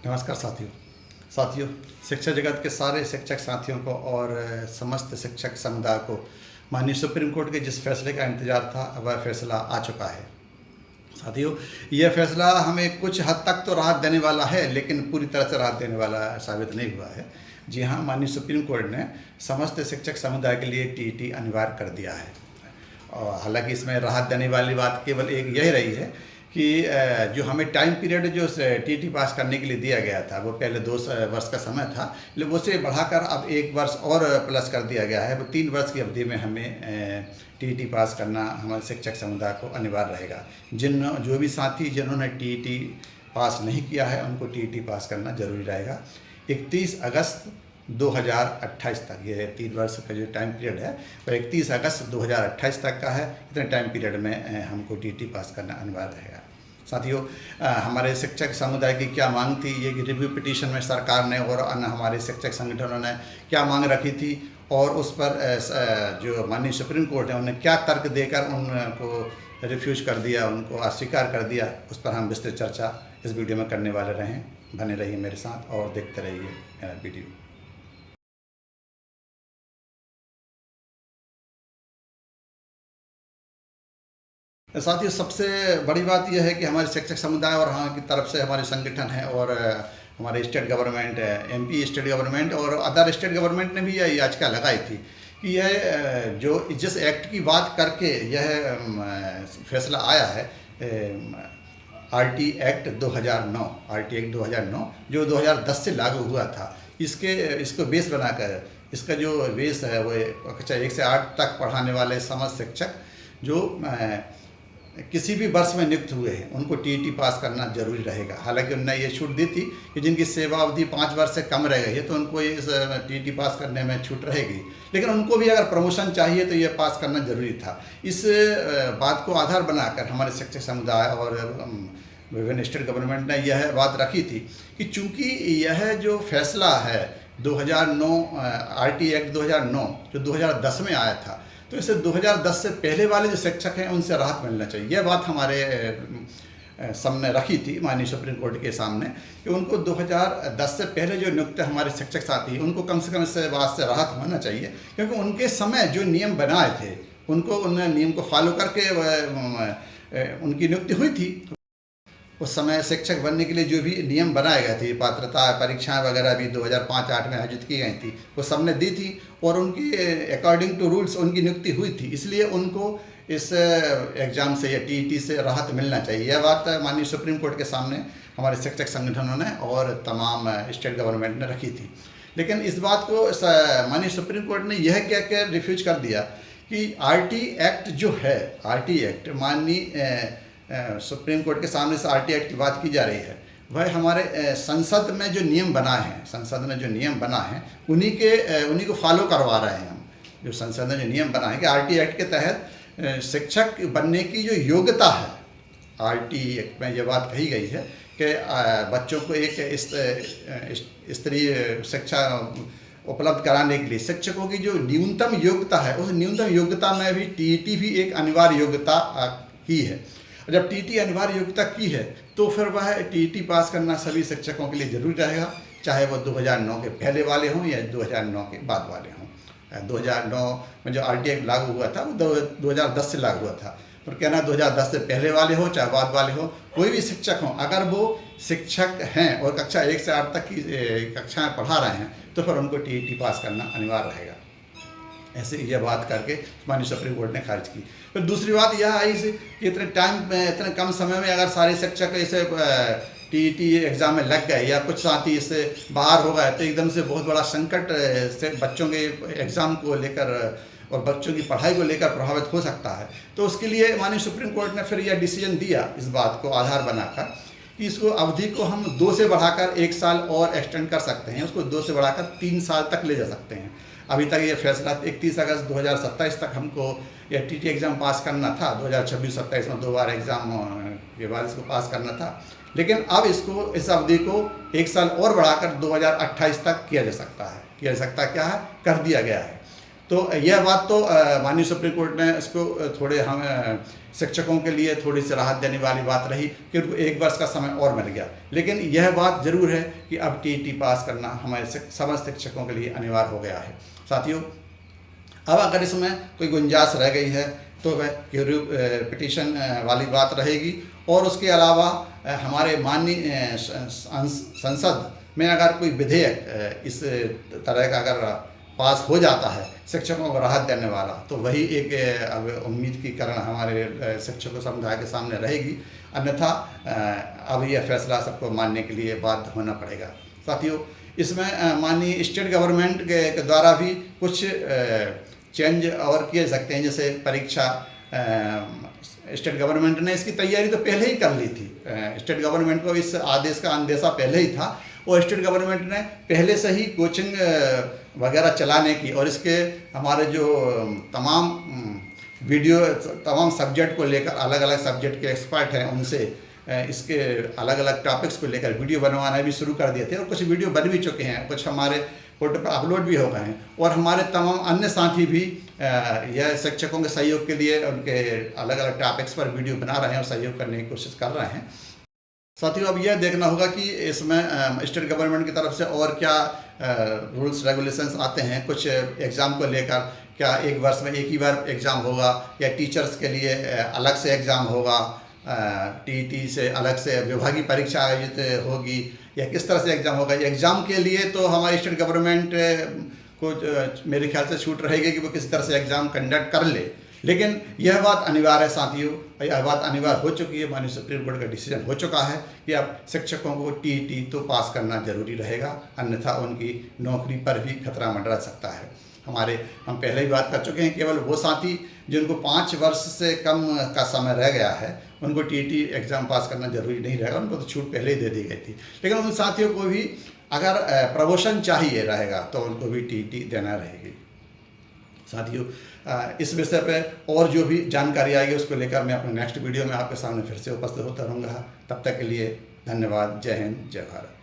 नमस्कार साथियों, शिक्षा जगत के सारे शिक्षक साथियों को और समस्त शिक्षक समुदाय को माननीय सुप्रीम कोर्ट के जिस फैसले का इंतज़ार था वह फैसला आ चुका है। साथियों, यह फैसला हमें कुछ हद तक तो राहत देने वाला है, लेकिन पूरी तरह से राहत देने वाला साबित नहीं हुआ है। जी हाँ, माननीय सुप्रीम कोर्ट ने समस्त शिक्षक समुदाय के लिए टीईटी अनिवार्य कर दिया है। और हालांकि इसमें राहत देने वाली बात केवल एक यही रही है कि जो हमें टाइम पीरियड जो टीईटी पास करने के लिए दिया गया था, वो पहले 2 वर्ष का समय था, लेकिन उसे बढ़ाकर अब 1 वर्ष और प्लस कर दिया गया है। वो 3 वर्ष की अवधि में हमें टीईटी पास करना हमारे शिक्षक समुदाय को अनिवार्य रहेगा। जो भी साथी जिन्होंने टीईटी पास नहीं किया है, उनको टीईटी पास करना जरूरी रहेगा। 31 अगस्त 2028 तक, ये 3 वर्ष का जो टाइम पीरियड है वो 31 अगस्त 2028 तक का है। इतने टाइम पीरियड में हमको टीईटी पास करना अनिवार्य रहेगा। साथियों, हमारे शिक्षक समुदाय की क्या मांग थी, ये रिव्यू पिटीशन में सरकार ने और अन्य हमारे शिक्षक संगठनों ने क्या मांग रखी थी, और उस पर जो माननीय सुप्रीम कोर्ट है उन्होंने क्या तर्क देकर उनको रिफ्यूज कर दिया, उनको अस्वीकार कर दिया, उस पर हम विस्तृत चर्चा इस वीडियो में करने वाले रहें। बने रहिए मेरे साथ और देखते रहिए मेरा वीडियो। साथियों, सबसे बड़ी बात यह है कि हमारे शिक्षक समुदाय और यहाँ की तरफ से हमारे संगठन हैं और हमारे state government, MP state government और अदर स्टेट गवर्नमेंट ने भी यह याचिका लगाई थी कि यह जो जिस एक्ट की बात करके यह फैसला आया है, आरटी एक्ट 2009 जो 2010 से लागू हुआ था, इसको बेस बनाकर, इसका जो बेस है वो कक्षा 1 से 8 तक पढ़ाने वाले समस्त शिक्षक जो किसी भी वर्ष में नियुक्त हुए हैं उनको टीईटी पास करना जरूरी रहेगा। हालांकि उन्होंने ये छूट दी थी कि जिनकी सेवा अवधि 5 वर्ष से कम रह गई है तो उनको इस टीईटी पास करने में छूट रहेगी, लेकिन उनको भी अगर प्रमोशन चाहिए तो ये पास करना जरूरी था। इस बात को आधार बनाकर हमारे शिक्षक समुदाय और विभिन्न स्टेट गवर्नमेंट ने यह बात रखी थी कि चूँकि यह जो फैसला है 2009 आरटी एक्ट 2009 जो 2010 में आया था, तो इसे 2010 से पहले वाले जो शिक्षक हैं उनसे राहत मिलना चाहिए। यह बात हमारे सामने रखी थी माननीय सुप्रीम कोर्ट के सामने कि उनको 2010 से पहले जो नियुक्त हमारे शिक्षक साथी उनको कम से कम इस बात से राहत होना चाहिए, क्योंकि उनके समय जो नियम बनाए थे उनको उन नियम को फॉलो करके उनकी नियुक्ति हुई थी। उस समय शिक्षक बनने के लिए जो भी नियम बनाए गए थे, पात्रता परीक्षाएं वगैरह भी 2005-8 में आयोजित की गई थी, वो सबने दी थी और उनकी अकॉर्डिंग टू रूल्स उनकी नियुक्ति हुई थी। इसलिए उनको इस एग्ज़ाम से या टीईटी से राहत मिलना चाहिए। यह बात माननीय सुप्रीम कोर्ट के सामने हमारे शिक्षक संगठनों ने और तमाम स्टेट गवर्नमेंट ने रखी थी। लेकिन इस बात को माननीय सुप्रीम कोर्ट ने यह कह कर रिफ्यूज कर दिया कि आरटी एक्ट जो है, आरटी एक्ट माननीय सुप्रीम कोर्ट के सामने से आरटी एक्ट की बात की जा रही है, वह हमारे संसद में जो नियम बनाए हैं, संसद ने जो नियम बना है उन्हीं को फॉलो करवा रहे हैं हम। जो संसद ने जो नियम बनाए कि आरटी एक्ट के तहत शिक्षक बनने की जो योग्यता है, आरटी एक्ट में यह बात कही गई है कि बच्चों को एक स्तरीय शिक्षा उपलब्ध कराने के लिए शिक्षकों की जो न्यूनतम योग्यता है, उस न्यूनतम योग्यता में भी टीईटी भी एक अनिवार्य योग्यता की है। जब टीईटी अनिवार्य योग्यता की है तो फिर वह टीईटी पास करना सभी शिक्षकों के लिए जरूरी रहेगा, चाहे वो 2009 के पहले वाले हों या 2009 के बाद वाले हों। 2009 में जो आरटी एक्ट लागू हुआ था वो 2010 से लागू हुआ था, पर कहना 2010 से पहले वाले हो चाहे बाद वाले हो, कोई भी शिक्षक हो, अगर वो शिक्षक हैं और कक्षा 1 से 8 तक की कक्षाएँ पढ़ा रहे हैं तो फिर उनको टीईटी पास करना अनिवार्य रहेगा। ऐसे यह बात करके माननीय सुप्रीम कोर्ट ने खारिज की। फिर दूसरी बात यह आई कि इतने कम समय में अगर सारे शिक्षक इसे टीईटी एग्ज़ाम में लग गए या कुछ साथी इससे बाहर हो गए तो एकदम से बहुत बड़ा संकट से बच्चों के एग्ज़ाम को लेकर और बच्चों की पढ़ाई को लेकर प्रभावित हो सकता है। तो उसके लिए माननीय सुप्रीम कोर्ट ने फिर यह डिसीजन दिया, इस बात को आधार बनाकर कि इसको अवधि को हम 2 से बढ़ाकर 1 साल और एक्सटेंड कर सकते हैं, उसको 2 से बढ़ाकर 3 साल तक ले जा सकते हैं। अभी तक ये फैसला 31 अगस्त 2027 तक हमको यह टीटी एग्ज़ाम पास करना था, 2026-27 में 2 बार एग्ज़ाम के बाद इसको पास करना था, लेकिन अब इसको इस अवधि को 1 साल और बढ़ाकर 2028 तक किया जा सकता है। क्या है, कर दिया गया है। तो यह बात तो माननीय सुप्रीम कोर्ट ने इसको थोड़े हम शिक्षकों के लिए थोड़ी सी राहत देने वाली बात रही कि उनको 1 वर्ष का समय और मिल गया। लेकिन यह बात ज़रूर है कि अब टीईटी पास करना हमारे समस्त शिक्षकों के लिए अनिवार्य हो गया है। साथियों, अब अगर इसमें कोई गुंजाइश रह गई है तो वह पिटीशन वाली बात रहेगी। और उसके अलावा हमारे माननीय संसद में अगर कोई विधेयक इस तरह का अगर पास हो जाता है शिक्षकों को राहत देने वाला, तो वही एक अब उम्मीद की कारण हमारे शिक्षक समुदाय के सामने रहेगी। अन्यथा अब यह फैसला सबको मानने के लिए बाध्य होना पड़ेगा। साथियों, इसमें माननीय स्टेट गवर्नमेंट के द्वारा भी कुछ चेंज और किए सकते हैं। जैसे परीक्षा, स्टेट गवर्नमेंट ने इसकी तैयारी तो पहले ही कर ली थी। स्टेट गवर्नमेंट को इस आदेश का अंदेशा पहले ही था और स्टेट गवर्नमेंट ने पहले से ही कोचिंग वगैरह चलाने की और इसके हमारे जो तमाम सब्जेक्ट को लेकर अलग अलग सब्जेक्ट के एक्सपर्ट हैं उनसे इसके अलग अलग टॉपिक्स को लेकर वीडियो बनवाना भी शुरू कर दिए थे। और कुछ वीडियो बन भी चुके हैं, कुछ हमारे पोर्टल पर अपलोड भी हो गए हैं। और हमारे तमाम अन्य साथी भी यह शिक्षकों के सहयोग के लिए उनके अलग अलग टॉपिक्स पर वीडियो बना रहे हैं और सहयोग करने की कोशिश कर रहे हैं। साथियों, अब यह देखना होगा कि इसमें स्टेट गवर्नमेंट की तरफ से और क्या रूल्स रेगुलेशंस आते हैं कुछ एग्ज़ाम को लेकर। क्या 1 वर्ष में एक ही बार एग्ज़ाम होगा या टीचर्स के लिए अलग से एग्ज़ाम होगा, टीईटी से अलग से विभागीय परीक्षा आयोजित होगी या किस तरह से एग्ज़ाम होगा। एग्ज़ाम के लिए तो हमारी स्टेट गवर्नमेंट को मेरे ख्याल से छूट रहेगी कि वो किस तरह से एग्ज़ाम कंडक्ट कर ले। लेकिन यह बात अनिवार्य है साथियों, यह बात अनिवार्य हो चुकी है। माननीय सुप्रीम कोर्ट का डिसीजन हो चुका है कि अब शिक्षकों को टीईटी तो पास करना जरूरी रहेगा, अन्यथा उनकी नौकरी पर भी खतरा मंडरा सकता है। हम पहले ही बात कर चुके हैं, केवल वो साथी जिनको 5 वर्ष से कम का समय रह गया है उनको टीईटी एग्ज़ाम पास करना जरूरी नहीं रहेगा, उनको तो छूट पहले ही दे दी गई थी। लेकिन उन साथियों को भी अगर प्रमोशन चाहिए रहेगा तो उनको भी टीईटी देना रहेगी। साथियों, इस विषय पे और जो भी जानकारी आएगी उसको लेकर मैं अपने नेक्स्ट वीडियो में आपके सामने फिर से उपस्थित होता रहूँगा। तब तक के लिए धन्यवाद। जय हिंद, जय भारत।